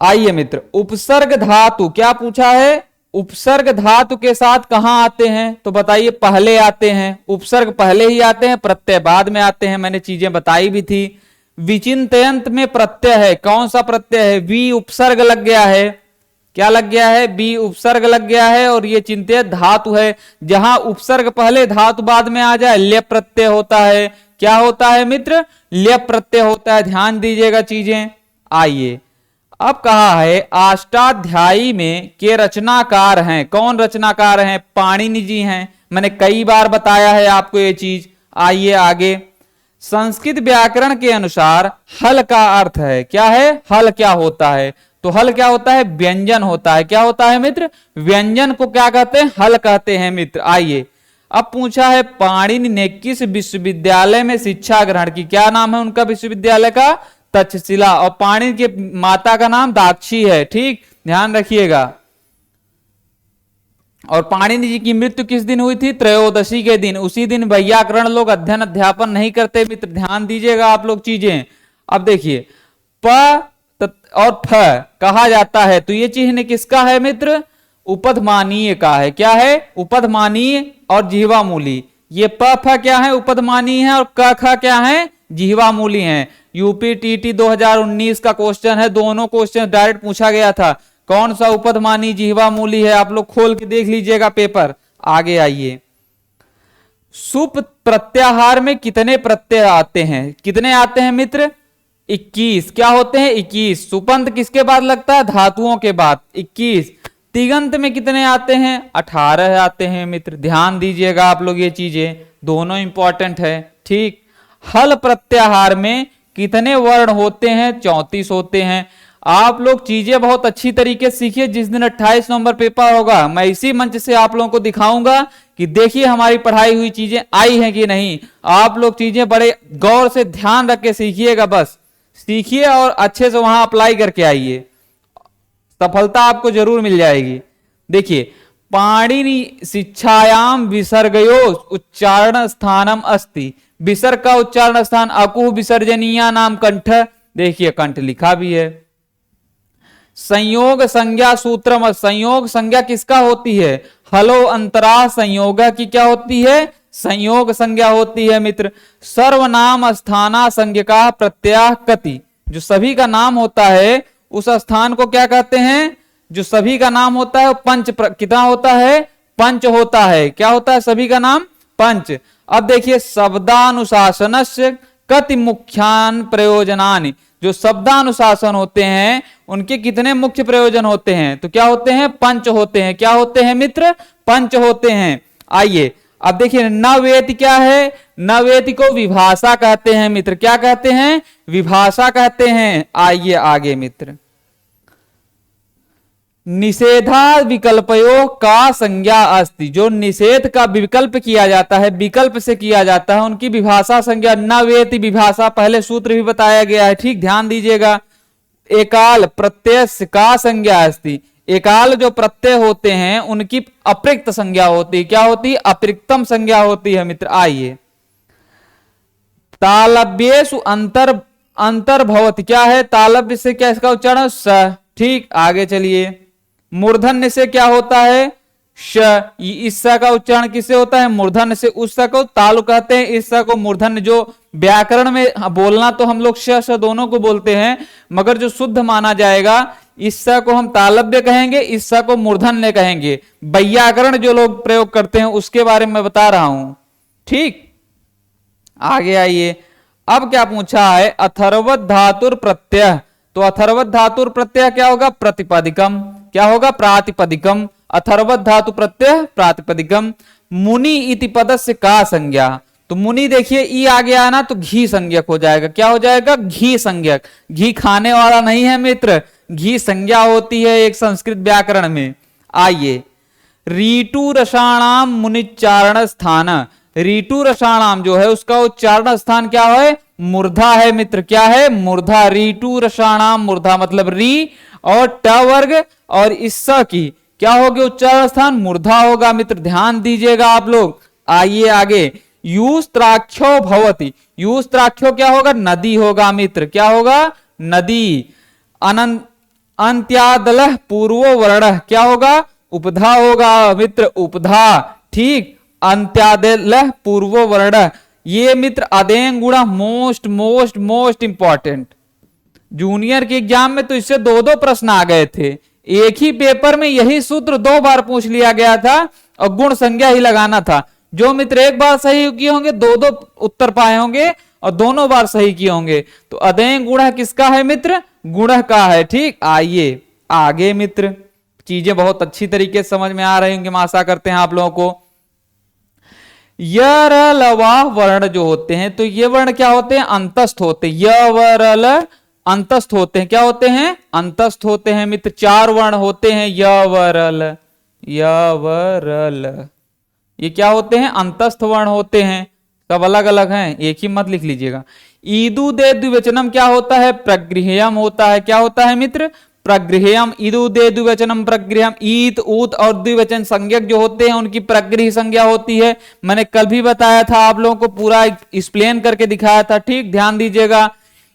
आइए मित्र, उपसर्ग धातु क्या पूछा है, उपसर्ग धातु के साथ कहां आते हैं, तो बताइए पहले आते हैं। उपसर्ग पहले ही आते हैं, प्रत्यय बाद में आते हैं, मैंने चीजें बताई भी थी। विचिंतयंत में प्रत्यय है, कौन सा प्रत्यय है, वी उपसर्ग लग गया है। क्या लग गया है, बी उपसर्ग लग गया है। और ये चिंत्य धातु है, जहां उपसर्ग पहले धातु बाद में आ जाए ल्यप प्रत्यय होता है। क्या होता है मित्र, ल्यप प्रत्यय होता है। ध्यान दीजिएगा चीजें। आइए अब कहा है अष्टाध्यायी में के रचनाकार हैं, कौन रचनाकार हैं, पाणिनि जी हैं। मैंने कई बार बताया है आपको ये चीज। आइए आगे, संस्कृत व्याकरण के अनुसार हल का अर्थ है, क्या है, हल क्या होता है, तो हल क्या होता है, व्यंजन होता है। क्या होता है मित्र, व्यंजन को क्या कहते हैं, हल कहते हैं मित्र। आइए अब पूछा है पाणिनि ने किस विश्वविद्यालय में शिक्षा ग्रहण की, क्या नाम है उनका विश्वविद्यालय का, तक्षशिला। और पाणिनि के माता का नाम दाक्षी है। ठीक, ध्यान रखिएगा। और पाणिनि जी की मृत्यु किस दिन हुई थी, त्रयोदशी के दिन। उसी दिन वैयाकरण लोग अध्ययन अध्यापन नहीं करते मित्र, ध्यान दीजिएगा आप लोग चीजें। अब देखिए प और फ कहा जाता है, तो ये चिन्ह किसका है मित्र, उपधमानीय का है। क्या है, उपधमानीय और जिह्वामूली। ये प फ क्या है, उपधमानीय है, और क ख क्या है, जिह्वामूली है। यूपी टीटी 2019 का क्वेश्चन है, दोनों क्वेश्चन डायरेक्ट पूछा गया था। कौन सा उपधमानी जिह्वामूली है, आप लोग खोल के देख लीजिएगा पेपर। आगे आइए, सुप प्रत्याहार में कितने प्रत्यय आते हैं, कितने आते हैं मित्र, 21। क्या होते हैं, 21। सुपंत किसके बाद लगता है, धातुओं के बाद, 21। तिगंत में कितने आते हैं, 18 आते हैं मित्र। ध्यान दीजिएगा आप लोग, ये चीजें दोनों इंपॉर्टेंट है। ठीक, हल प्रत्याहार में कितने वर्ण होते हैं, 34 होते हैं। आप लोग चीजें बहुत अच्छी तरीके से सीखिए। जिस दिन 28 नवंबर पेपर होगा, मैं इसी मंच से आप लोगों को दिखाऊंगा कि देखिए हमारी पढ़ाई हुई चीजें आई हैं कि नहीं। आप लोग चीजें बड़े गौर से ध्यान रख के सीखिएगा, बस सीखिए और अच्छे से वहां अप्लाई करके आइए, सफलता आपको जरूर मिल जाएगी। देखिए, पाणिनि शिक्षायाम विसर्गयो उच्चारण स्थानम अस्ति। विसर्ग का उच्चारण स्थान अकुह विसर्जनीय नाम कंठ, देखिए कंठ लिखा भी है। संयोग संज्ञा सूत्रम, संयोग संज्ञा किसका होती है, हलो अंतरा संयोग की क्या होती है, संयोग संज्ञा होती है मित्र। सर्वनाम स्थाना संज्ञका प्रत्यय कति, जो सभी का नाम होता है उस स्थान को क्या कहते हैं, जो सभी का नाम होता है पंच कितना होता है, पंच होता है। क्या होता है सभी का नाम, पंच। अब देखिए शब्दानुशासनस्य कति मुख्यान प्रयोजनानि, जो शब्दानुशासन होते हैं उनके कितने मुख्य प्रयोजन होते हैं, तो क्या होते हैं, पंच होते हैं। क्या होते हैं मित्र, पंच होते हैं। आइए अब देखिए नवेति क्या है, नवेति को विभाषा कहते हैं मित्र। क्या कहते हैं, विभाषा कहते हैं। आइए आगे मित्र, निषेधा विकल्पयो का संज्ञा अस्ति, जो निषेध का विकल्प किया जाता है, विकल्प से किया जाता है, उनकी विभाषा संज्ञा नवेति विभाषा। पहले सूत्र भी बताया गया है, ठीक ध्यान दीजिएगा। एकाल प्रत्यय का संज्ञा अस्ति, एकाल जो प्रत्यय होते हैं उनकी अप्रयुक्त संज्ञा होती है। क्या होती है, अप्रयुक्तम संज्ञा होती है मित्र। आइए तालव्येषु अंतर्भवति, क्या है, तालव्य से क्या इसका उच्चारण स, ठीक। आगे चलिए मूर्धन्य से क्या होता है, श, इस स का उच्चारण किससे होता है, मूर्धन्य से। उस स को तालु कहते हैं, इस स को मूर्धन्य। जो व्याकरण में बोलना तो हम लोग श दोनों को बोलते हैं, मगर जो शुद्ध माना जाएगा इस स को हम तालव्य कहेंगे, इस स को मूर्धन्य कहेंगे। वैयाकरण जो लोग प्रयोग करते हैं उसके बारे में बता रहा हूं, ठीक। आगे आइए, अब क्या पूछा है, अथर्वत धातुर प्रत्यय। तो अथर्वत धातुर प्रत्यय क्या होगा, प्रतिपदिकम। क्या होगा, प्रातिपदिकम। अथर्वत धातु प्रत्यय प्रातिपदिकम। मुनि इति पदस्य का संज्ञा, तो मुनि देखिए ई आ गया ना तो घी संज्ञक हो जाएगा। क्या हो जाएगा, घी संज्ञक। घी खाने वाला नहीं है मित्र, घी संज्ञा होती है एक संस्कृत व्याकरण में। आइए रीटु रसाणाम मुनिच्चारण स्थान, रीटु रसाणाम जो है उसका उच्चारण स्थान क्या है, मूर्धा है मित्र। क्या है, मूर्धा। रीटु रसाणाम मूर्धा मतलब री और ट वर्ग और इस की क्या होगी उच्चारण स्थान, मूर्धा होगा मित्र। ध्यान दीजिएगा आप लोग। आइए आगे, यूस्त्राख्यो भवति, यूस्त्राख्यो क्या होगा, नदी होगा मित्र। क्या होगा, नदी। अंत्यादलह पूर्व वर्ण क्या होगा, उपधा होगा मित्र, उपधा, ठीक। अंत्यादलह पूर्व वर्ण, ये मित्र अदेंग गुणा most most most important. Junior के एग्जाम में तो इससे दो दो प्रश्न आ गए थे, एक ही पेपर में यही सूत्र 2 बार पूछ लिया गया था और गुण संज्ञा ही लगाना था। जो मित्र एक बार सही किए होंगे 2-2 उत्तर पाए होंगे और दोनों बार सही किए होंगे। तो अदेंग गुण किसका है मित्र, गुण का है, ठीक। आइए आगे मित्र, चीजें बहुत अच्छी तरीके से समझ में आ रही होंगी, आशा करते हैं आप लोगों को। यरलवाह वर्ण जो होते हैं तो ये वर्ण क्या होते हैं, अंतस्थ होते हैं। यवरल अंतस्थ होते हैं। क्या होते हैं, अंतस्थ होते हैं मित्र। 4 वर्ण होते हैं, यवरल यवरल, ये क्या होते हैं, अंतस्थ वर्ण होते हैं। सब अलग अलग हैं, एक ही मत लिख लीजिएगा। ईदु दे द्विवचनम क्या होता है, प्रगृह्यम होता है। क्या होता है मित्र, प्रगृह्यम। ईदु दे द्विवचनम प्रगृह्यम। ईत ऊत और द्विवचन संज्ञक जो होते हैं उनकी प्रगृह्य संज्ञा होती है। मैंने कल भी बताया था, आप लोगों को पूरा एक्सप्लेन करके दिखाया था, ठीक। ध्यान दीजिएगा।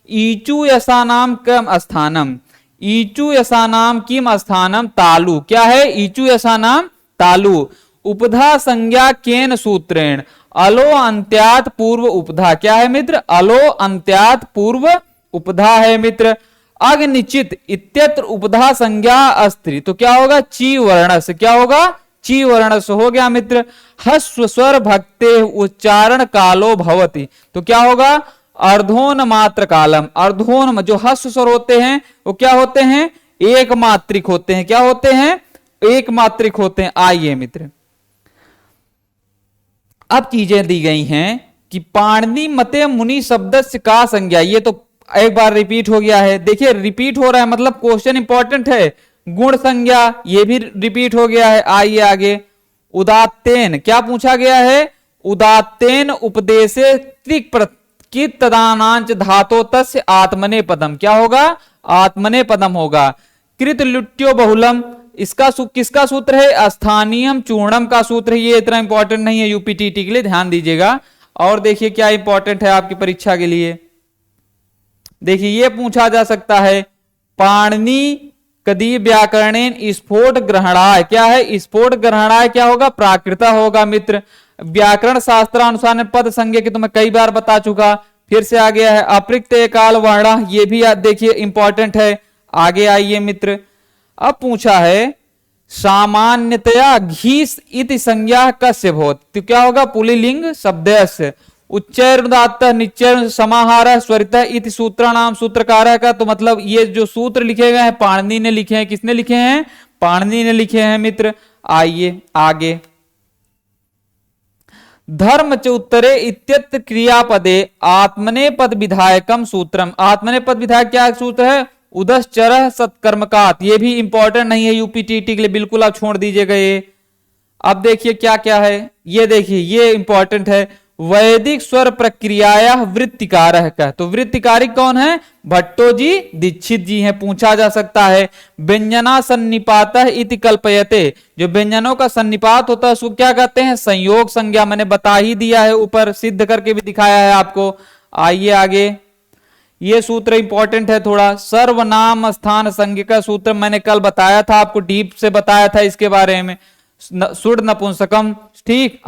ईचु यसानाम किम स्थानम, ईचु यसानाम किम स्थानम तालु। क्या है, ईचु यसानाम तालु। उपधा संज्ञा केन सूत्रेण, अलो अंत्यात पूर्व उपधा। क्या है मित्र, अलो अंत्यात पूर्व उपधा है मित्र। अग्निचित इत्यत्र उपधा संज्ञा अस्त्री, तो क्या होगा, ची वर्ण से। क्या होगा, ची वर्ण से हो गया मित्र। हस्व स्वर भक्ते उच्चारण कालो भवति, तो क्या होगा, अर्धोन मात्र कालम। अर्धोन जो हस्व स्वर होते हैं वो क्या होते हैं, एक मात्रिक होते हैं। क्या होते हैं, एक मात्रिक होते हैं। आइए मित्र, अब चीजें दी गई हैं कि पाणिनि मते मुनि शब्द का संज्ञा, ये तो एक बार रिपीट हो गया है। देखिए रिपीट हो रहा है मतलब क्वेश्चन इंपॉर्टेंट है। गुण संज्ञा ये भी रिपीट हो गया है। आइए आगे, उदात्तेन क्या पूछा गया है, उदात्तेन उपदेशे तदानांच धातो तस्य आत्मने पदम। क्या होगा, आत्मने पदम होगा। कृत लुट्यो बहुलम, इसका किसका सूत्र है, स्थानीयम चूर्णम का सूत्र है। ये इतना इंपॉर्टेंट नहीं है यूपीटीटी के लिए, ध्यान दीजिएगा। और देखिए क्या इंपॉर्टेंट है आपकी परीक्षा के लिए, देखिए ये पूछा जा सकता है, पाणिनि कदी व्याकरणेन स्फोट ग्रहणाय। क्या है, स्फोट ग्रहणाय क्या होगा, प्राकृत होगा मित्र। व्याकरण शास्त्रानुसार में पद संज्ञा की तो मैं कई बार बता चुका, फिर से आ गया है अप्रत्यय काल वर्ण, ये भी देखिए इंपॉर्टेंट है। आगे आइए मित्र, अब पूछा है सामान्यतया घीस इति संज्ञा कस्य भवति, तो क्या होगा पुल्लिंग शब्दस्य उच्चैरुदात्तः निच्चैर समाहारः स्वरितः इति सूत्राणाम सूत्रकारः का, तो मतलब ये जो सूत्र लिखे गए हैं पाणिनि ने लिखे हैं। किसने लिखे हैं? पाणिनि ने लिखे हैं मित्र। आइए आगे, धर्म च उत्तरे इत्यत्र क्रियापदे आत्मनेपद विधायकम सूत्रम, आत्मनेपद विधायक क्या सूत्र है? उदश्चरः सत्कर्मकात्, ये भी इंपॉर्टेंट नहीं है यूपीटीटी के लिए, बिल्कुल आप छोड़ दीजिएगा ये। अब देखिए क्या क्या है, ये देखिए ये इंपॉर्टेंट है, वैदिक स्वर प्रक्रिया वृत्तिकारः का, तो वृत्तिकारिक कौन है? भट्टो जी दीक्षित जी हैं, पूछा जा सकता है। व्यंजना सन्निपातः इति कल्पयते, जो व्यंजनों का सन्निपात होता है उसको क्या कहते हैं? संयोग संज्ञा, मैंने बता ही दिया है, ऊपर सिद्ध करके भी दिखाया है आपको। आइए आगे, ये सूत्र इंपॉर्टेंट है थोड़ा, सर्वनाम स्थान संज्ञा का सूत्र मैंने कल बताया था आपको, डीप से बताया था इसके बारे में, सुड नपुंसकम। ठीक,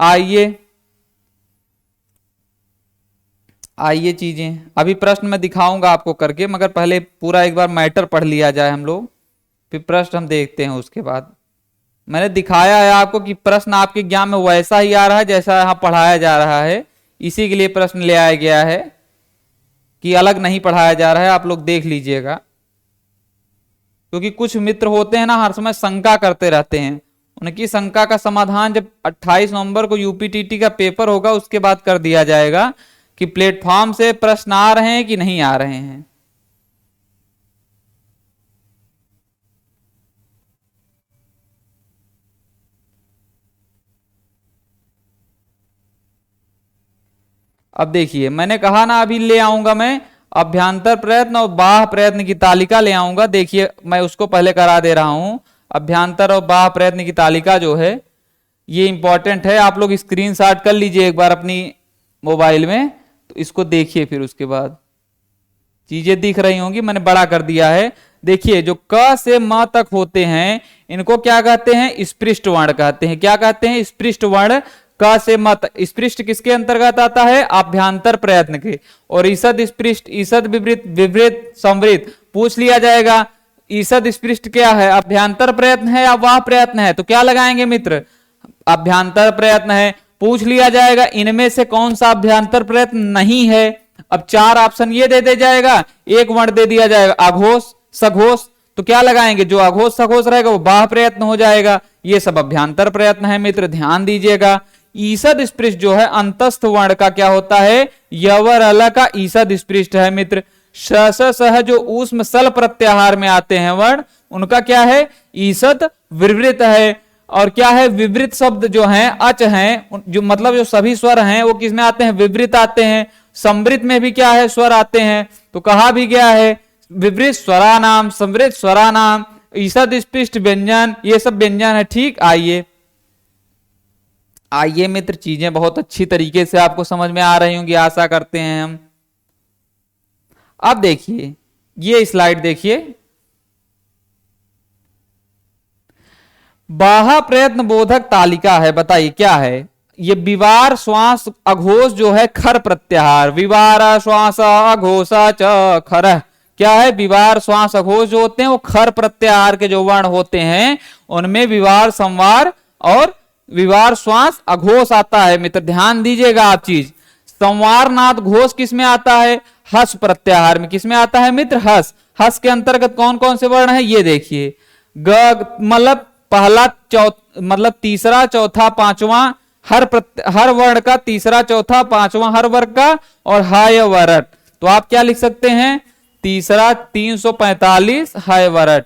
आइए चीजें अभी प्रश्न में दिखाऊंगा आपको करके, मगर पहले पूरा एक बार मैटर पढ़ लिया जाए हम लोग, फिर प्रश्न हम देखते हैं उसके बाद। मैंने दिखाया है आपको कि प्रश्न आपके ज्ञान में वैसा ही आ रहा है जैसा यहाँ पढ़ाया जा रहा है, इसी के लिए प्रश्न ले आया गया है कि अलग नहीं पढ़ाया जा रहा है, आप लोग देख लीजिएगा। क्योंकि कुछ मित्र होते हैं ना हर समय शंका करते रहते हैं, उनकी शंका का समाधान जब 28 नवंबर को यूपीटीटी का पेपर होगा उसके बाद कर दिया जाएगा कि प्लेटफॉर्म से प्रश्न आ रहे हैं कि नहीं आ रहे हैं। अब देखिए मैंने कहा ना अभी ले आऊंगा मैं अभ्यंतर प्रयत्न और बाह्य प्रयत्न की तालिका ले आऊंगा। देखिए मैं उसको पहले करा दे रहा हूं, अभ्यंतर और बाह्य प्रयत्न की तालिका जो है ये इंपॉर्टेंट है, आप लोग स्क्रीनशॉट कर लीजिए एक बार अपनी मोबाइल में, तो इसको देखिए फिर उसके बाद चीजें दिख रही होंगी, मैंने बड़ा कर दिया है। देखिए जो क से म तक होते हैं इनको क्या कहते हैं? स्पृष्ट वर्ण कहते हैं। क्या कहते हैं? स्पृष्ट वर्ण। क से म तक, स्पृष्ट किसके अंतर्गत आता है? अभ्यंतर प्रयत्न के। और ईसद स्पृष्ट, ईसद विवृत, विवृत संवृत पूछ लिया जाएगा। ईसद स्पृष्ट क्या है? अभ्यंतर प्रयत्न है या वाह प्रयत्न है? तो क्या लगाएंगे मित्र? अभ्यंतर प्रयत्न है। पूछ लिया जाएगा इनमें से कौन सा अभ्यंतर प्रयत्न नहीं है। अब 4 ऑप्शन ये दे जाएगा, एक वर्ण दे दिया जाएगा अघोष सघोष, तो क्या लगाएंगे? जो अघोष सघोष रहेगा वो बाह्य प्रयत्न हो जाएगा। ये सब अभ्यंतर प्रयत्न है मित्र, ध्यान दीजिएगा। ईसद स्पृष्ट जो है अंतस्थ वर्ण का क्या होता है? यवर अल का ईसद स्पृष्ट है मित्र। सह जो ऊष्म सल प्रत्याहार में आते हैं वर्ण, उनका क्या है? ईसद विवृत है। और क्या है? विवृत शब्द जो हैं अच हैं, जो मतलब जो सभी स्वर हैं वो किसमें आते हैं? विवृत आते हैं। संवृत में भी क्या है? स्वर आते हैं। तो कहा भी गया है विवृत स्वरानाम, संवृत स्वरानाम, ईसद स्पृष्ट व्यंजन, ये सब व्यंजन है। ठीक, आइए मित्र, चीजें बहुत अच्छी तरीके से आपको समझ में आ रही होंगी, आशा करते हैं हम। अब देखिए ये स्लाइड देखिए, बाह्य प्रयत्न बोधक तालिका है। बताइए क्या है ये? विवार श्वास अघोष जो है खर प्रत्याहार, विवार श्वास अघोष च खर, क्या है? विवार श्वास अघोष जो होते हैं वो खर प्रत्याहार के जो वर्ण होते हैं उनमें विवार संवार और विवार श्वास अघोष आता है मित्र। ध्यान दीजिएगा आप चीज, संवार नाद घोष किस में आता है? हस प्रत्याहार में। किस में आता है मित्र? हस। हस के अंतर्गत कौन कौन से वर्ण है ये देखिए, ग मतलब पहला मतलब तीसरा चौथा पांचवा, हर वर्ण का तीसरा चौथा पांचवा हर वर्ग का, और हाय वरट। तो आप क्या लिख सकते हैं? तीसरा 345 हाय वरट।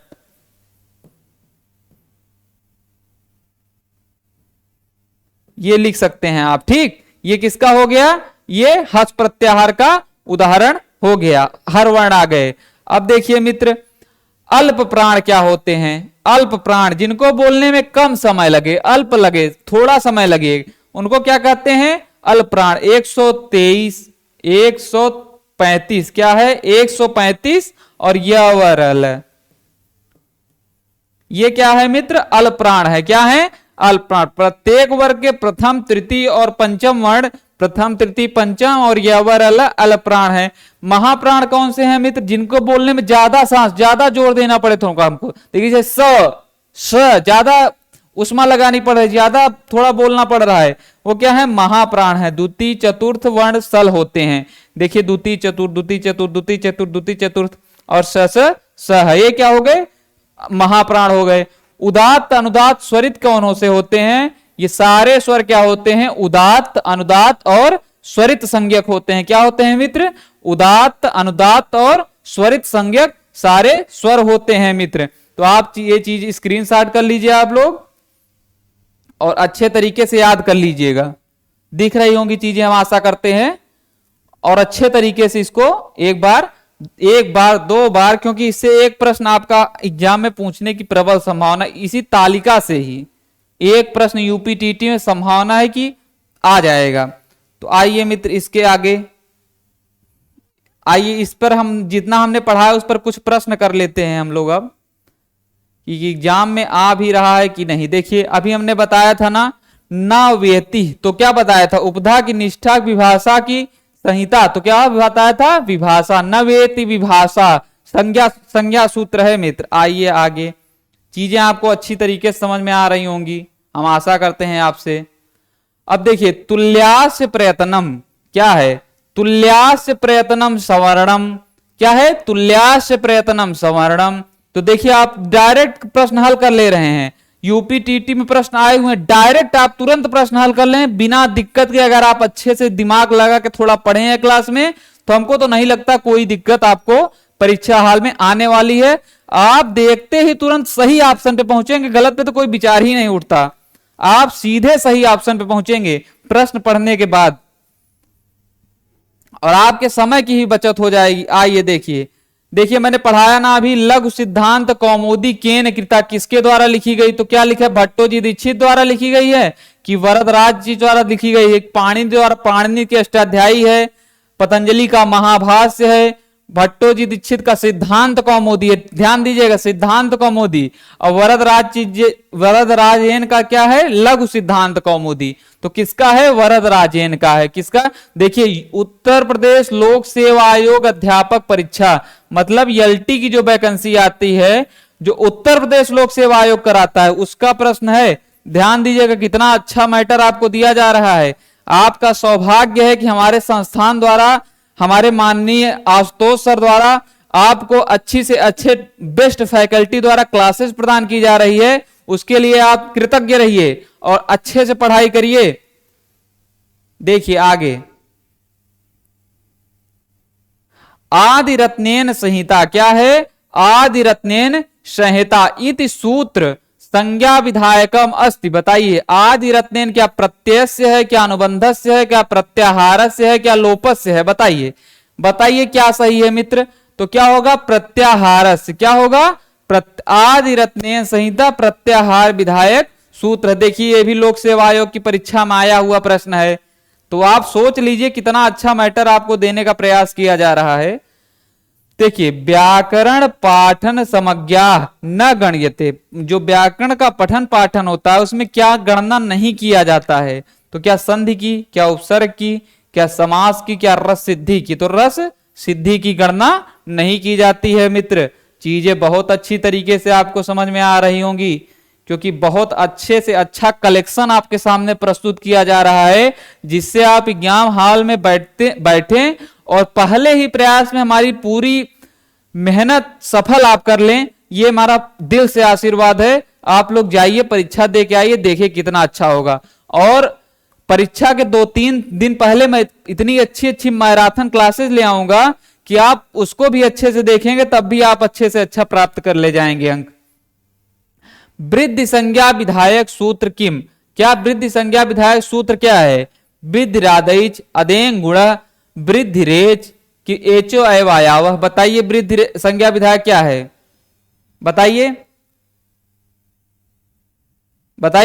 ये लिख सकते हैं आप। ठीक, ये किसका हो गया? ये हस प्रत्याहार का उदाहरण हो गया, हर वर्ण आ गए। अब देखिए मित्र, अल्प प्राण क्या होते हैं? अल्प प्राण जिनको बोलने में कम समय लगे, अल्प लगे, थोड़ा समय लगे, उनको क्या कहते हैं? अल्प प्राण। 123, 135, क्या है? 135 और यवरल, ये क्या है मित्र? अल्प प्राण है। क्या है? अल्पप्राण। प्रत्येक वर्ग के प्रथम तृतीय और पंचम वर्ण, प्रथम तृतीय पंचम और यह वर्ग अल्पप्राण है। महाप्राण कौन से हैं मित्र? जिनको बोलने में ज्यादा सांस, ज्यादा जोर देना पड़े तो हमको, देखिए जैसे स ज्यादा उष्मा लगानी पड़ रही है, ज्यादा थोड़ा बोलना पड़ रहा है, वो क्या है? महाप्राण है। द्वितीय चतुर्थ वर्ण सल होते हैं। देखिए द्वितीय चतुर्थ, द्वितीय चतुर्थ, द्वितीय चतुर्थ, द्वितीय चतुर्थ और स है, ये क्या हो गए? महाप्राण हो गए। उदात्त अनुदात स्वरित कौन से होते हैं? ये सारे स्वर क्या होते हैं? उदात्त अनुदात और स्वरित संज्ञक होते हैं। क्या होते हैं मित्र? उदात्त अनुदात और स्वरित संज्ञक सारे स्वर होते हैं मित्र। तो आप ये चीज स्क्रीनशॉट कर लीजिए आप लोग और अच्छे तरीके से याद कर लीजिएगा। दिख रही होंगी चीजें, हम आशा करते हैं, और अच्छे तरीके से इसको एक बार दो बार, क्योंकि इससे एक प्रश्न आपका एग्जाम में पूछने की प्रबल संभावना, इसी तालिका से ही एक प्रश्न यूपीटीटी में संभावना है कि आ जाएगा। तो आइए मित्र इसके आगे, आइए इस पर हम जितना हमने पढ़ा है उस पर कुछ प्रश्न कर लेते हैं हम लोग अब, कि एग्जाम में आ भी रहा है कि नहीं। देखिए अभी हमने बताया था ना, न वेति, तो क्या बताया था? उपधा की निष्ठा, विभाषा की संहिता, तो क्या बताया था? विभाषा। न वेति विभाषा संज्ञा सूत्र है मित्र। आइए आगे, चीजें आपको अच्छी तरीके से समझ में आ रही होंगी, हम आशा करते हैं आपसे। अब देखिए तुल्यास्य प्रयत्नम क्या है? तुल्यास्य प्रयत्नम सवर्णम, क्या है? तुल्यास्य प्रयत्नम सवर्णम। तो देखिए आप डायरेक्ट प्रश्न हल कर ले रहे हैं, यूपीटीटी में प्रश्न आए हुए हैं, डायरेक्ट आप तुरंत प्रश्न हल कर लें बिना दिक्कत के। अगर आप अच्छे से दिमाग लगा के थोड़ा पढ़े हैं क्लास में, तो हमको तो नहीं लगता कोई दिक्कत आपको परीक्षा हाल में आने वाली है। आप देखते ही तुरंत सही ऑप्शन पे पहुंचेंगे, गलत पे तो कोई विचार ही नहीं उठता, आप सीधे सही ऑप्शन पे पहुंचेंगे प्रश्न पढ़ने के बाद, और आपके समय की ही बचत हो जाएगी। आइए देखिए मैंने पढ़ाया ना अभी, लघु सिद्धांत कौमुदी केन कृता किसके द्वारा लिखी गई? तो क्या लिखा है? भट्टो जी दीक्षित द्वारा लिखी गई है कि वरदराज जी द्वारा लिखी गई है? पाणिनि द्वारा, पाणिनि के अष्टाध्यायी है, पतंजलि का महाभाष्य है, भट्टो जी दीक्षित का सिद्धांत कौमुदी है, ध्यान दीजिएगा सिद्धांत कौमुदी, और वरदराजेन का क्या है? लघु सिद्धांत कौमुदी। तो किसका है? वरदराजेन का है। किसका? देखिए उत्तर प्रदेश लोक सेवा आयोग अध्यापक परीक्षा, मतलब एलटी की जो वैकेंसी आती है, जो उत्तर प्रदेश लोक सेवा आयोग कराता है, उसका प्रश्न है। ध्यान दीजिएगा कितना अच्छा मैटर आपको दिया जा रहा है। आपका सौभाग्य है कि हमारे संस्थान द्वारा, हमारे माननीय आशुतोष सर द्वारा आपको अच्छी से अच्छे बेस्ट फैकल्टी द्वारा क्लासेस प्रदान की जा रही है। उसके लिए आप कृतज्ञ रहिए और अच्छे से पढ़ाई करिए। देखिए आगे, आदि रत्नेन संहिता क्या है? आदि रत्नेन संहिता इति सूत्र संज्ञा विधायकम अस्ति। बताइए आदि रत्नेन क्या प्रत्ययस्य है, क्या अनुबंधस्य है, क्या प्रत्याहारस्य है, क्या लोपस्य है? बताइए क्या सही है मित्र? तो क्या होगा? प्रत्याहारस्य। क्या होगा? आदि रत्नेन संहिता प्रत्याहार विधायक सूत्र। देखिए ये भी लोक सेवा आयोग की परीक्षा में आया हुआ प्रश्न है। तो आप सोच लीजिए कितना अच्छा मैटर आपको देने का प्रयास किया जा रहा है। देखिए व्याकरण पाठन समज्ञा न गण्यते, जो व्याकरण का पठन पाठन होता है उसमें क्या गणना नहीं किया जाता है? तो क्या संधि की, क्या उपसर्ग की, क्या समास की, क्या रस सिद्धि की? तो रस सिद्धि की गणना नहीं की जाती है मित्र। चीजें बहुत अच्छी तरीके से आपको समझ में आ रही होंगी, क्योंकि बहुत अच्छे से अच्छा कलेक्शन आपके सामने प्रस्तुत किया जा रहा है, जिससे आप एग्जाम हॉल में बैठे और पहले ही प्रयास में हमारी पूरी मेहनत सफल आप कर लें। ये हमारा दिल से आशीर्वाद है। आप लोग जाइए परीक्षा दे के आइए, देखिए कितना अच्छा होगा। और परीक्षा के 2-3 दिन पहले मैं इतनी अच्छी मैराथन क्लासेस ले आऊंगा कि आप उसको भी अच्छे से देखेंगे, तब भी आप अच्छे से अच्छा प्राप्त कर ले जाएंगे अंक। वृद्धि संज्ञा विधायक सूत्र किम? क्या वृद्धि संज्ञा विधायक सूत्र क्या है? वृद्धिरादैच अदेंग गुण वृद्धिरेच कि एचो अयवायावह। बताइए वृद्धि संज्ञा विधायक क्या है? बताइए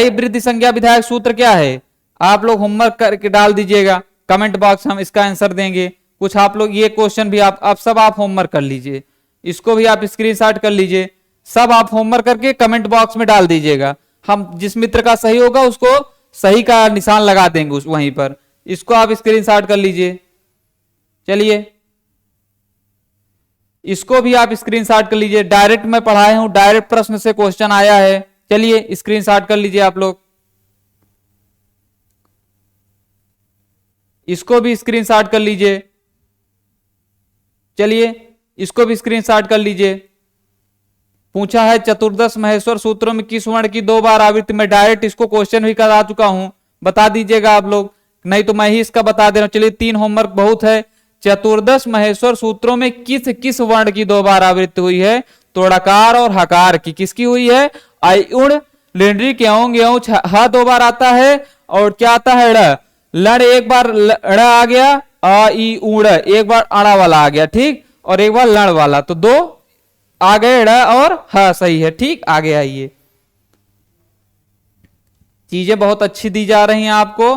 वृद्धि संज्ञा विधायक सूत्र क्या है? आप लोग होमवर्क करके डाल दीजिएगा कमेंट बॉक्स, हम इसका आंसर देंगे। कुछ आप लोग ये क्वेश्चन भी आप सब आप होमवर्क कर लीजिए, इसको भी आप स्क्रीनशॉट कर लीजिए, सब आप होमवर्क करके कमेंट बॉक्स में डाल दीजिएगा। हम जिस मित्र का सही होगा उसको सही का निशान लगा देंगे उस वहीं पर। इसको आप स्क्रीनशॉट कर लीजिए। चलिए इसको भी आप स्क्रीनशॉट कर लीजिए। डायरेक्ट मैं पढ़ाया हूं, डायरेक्ट प्रश्न से क्वेश्चन आया है। चलिए स्क्रीनशॉट कर लीजिए आप लोग। इसको भी स्क्रीनशॉट कर लीजिए। चलिए इसको भी स्क्रीनशॉट कर लीजिए। पूछा है चतुर्दश महेश्वर सूत्रों में किस वर्ण की 2 बार आवृत्ति। मैं डायरेक्ट इसको क्वेश्चन भी करा चुका हूं, बता दीजिएगा आप लोग, नहीं तो मैं ही इसका बता दे रहा हूं। चलिए 3 होमवर्क बहुत है। चतुर्दश महेश्वर सूत्रों में किस किस वर्ण की 2 बार आवृत्ति हुई है। तो ड़कार और हकार की किसकी हुई है। आई उण लिंड्री क्यों गेहूं ह 2 बार आता है और क्या आता है ड़। लड़ एक बार ड़ आ गया, आ ई उड़ एक बार अड़ा वाला आ गया, ठीक, और एक बार लड़ वाला, तो 2 आ गए ड़ और ह सही है, ठीक। आगे आइए, चीजें बहुत अच्छी दी जा रही हैं आपको।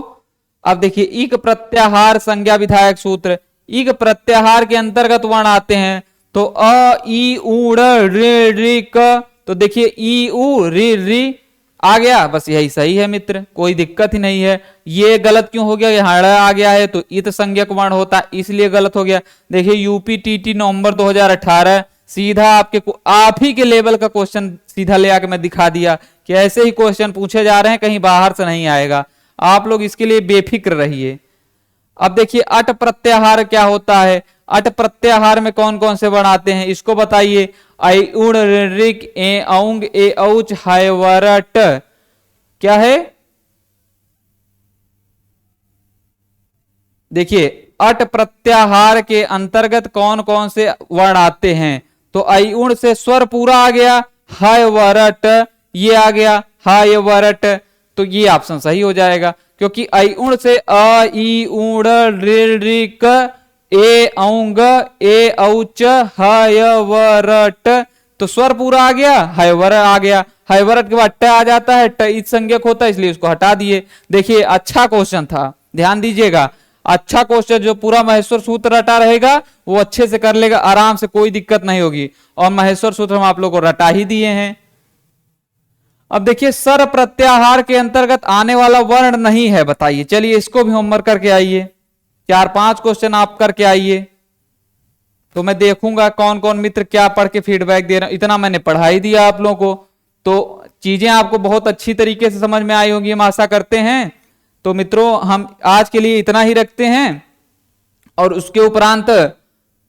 अब देखिए इक प्रत्याहार संज्ञा विधायक सूत्र। इक प्रत्याहार के अंतर्गत वर्ण आते हैं तो अ ई उ रे री क। तो देखिए ई उ री री आ गया, बस यही सही है मित्र, कोई दिक्कत ही नहीं है। ये गलत क्यों हो गया, यहाँ ड़ आ गया है तो इत संज्ञक वर्ण होता है, इसलिए गलत हो गया। देखिए यूपी टीटी नवंबर 2018 सीधा आपके आप ही के लेवल का क्वेश्चन सीधा ले आके मैं दिखा दिया कि ऐसे ही क्वेश्चन पूछे जा रहे हैं, कहीं बाहर से नहीं आएगा। आप लोग इसके लिए बेफिक्र रहिए। अब देखिए अट प्रत्याहार क्या होता है। अट प्रत्याहार में कौन कौन से वर्ण आते हैं इसको बताइए। आई उड़ ऋक ए औंग ए औच हायवरट क्या है। देखिए अट प्रत्याहार के अंतर्गत कौन कौन से वर्ण आते हैं। तो आई उण से स्वर पूरा आ गया, हाय वरट ये आ गया, हाय वरट, तो ये ऑप्शन सही हो जाएगा क्योंकि आई उण से अ ई उड़ ऋक ए औंग ए औच हाय वरट, तो स्वर पूरा आ गया, हायवर आ गया। हायवरट के बाद ट आ जाता है, ट इत संज्ञक होता है इसलिए उसको हटा दिए। देखिए अच्छा क्वेश्चन था, ध्यान दीजिएगा। अच्छा क्वेश्चन, जो पूरा महेश्वर सूत्र रटा रहेगा वो अच्छे से कर लेगा आराम से, कोई दिक्कत नहीं होगी। और महेश्वर सूत्र हम आप लोगों को रटा ही दिए हैं। अब देखिए सर प्रत्याहार के अंतर्गत आने वाला वर्ण नहीं है, बताइए। चलिए इसको भी होमवर्क करके आइए, 4-5 क्वेश्चन आप करके आइए, तो मैं देखूंगा कौन कौन मित्र क्या पढ़ के फीडबैक दे रहे हैं। इतना मैंने पढ़ा ही दिया आप लोगों को, तो चीजें आपको बहुत अच्छी तरीके से समझ में आई होंगी, हम आशा करते हैं। तो मित्रों हम आज के लिए इतना ही रखते हैं और उसके उपरांत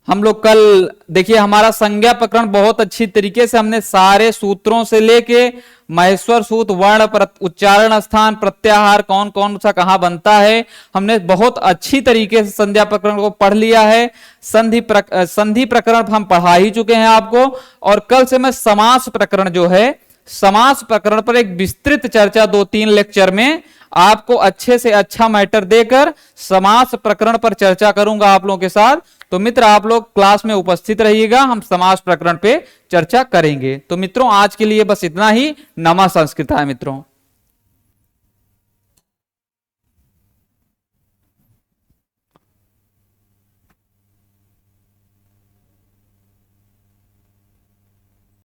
हम लोग कल देखिए हमारा संज्ञा प्रकरण बहुत अच्छी तरीके से हमने सारे सूत्रों से लेके महेश्वर सूत्र, वर्ण, उच्चारण स्थान, प्रत्याहार कौन कौन सा कहां बनता है, हमने बहुत अच्छी तरीके से संज्ञा प्रकरण को पढ़ लिया है। संधि प्रकरण हम पढ़ा ही चुके हैं आपको, और कल से मैं समास प्रकरण जो है, समास प्रकरण पर एक विस्तृत चर्चा 2-3 लेक्चर में आपको अच्छे से अच्छा मैटर देकर समास प्रकरण पर चर्चा करूंगा आप लोगों के साथ। तो मित्र आप लोग क्लास में उपस्थित रहिएगा, हम समास प्रकरण पे चर्चा करेंगे। तो मित्रों आज के लिए बस इतना ही। नमः संस्कृताय मित्रों।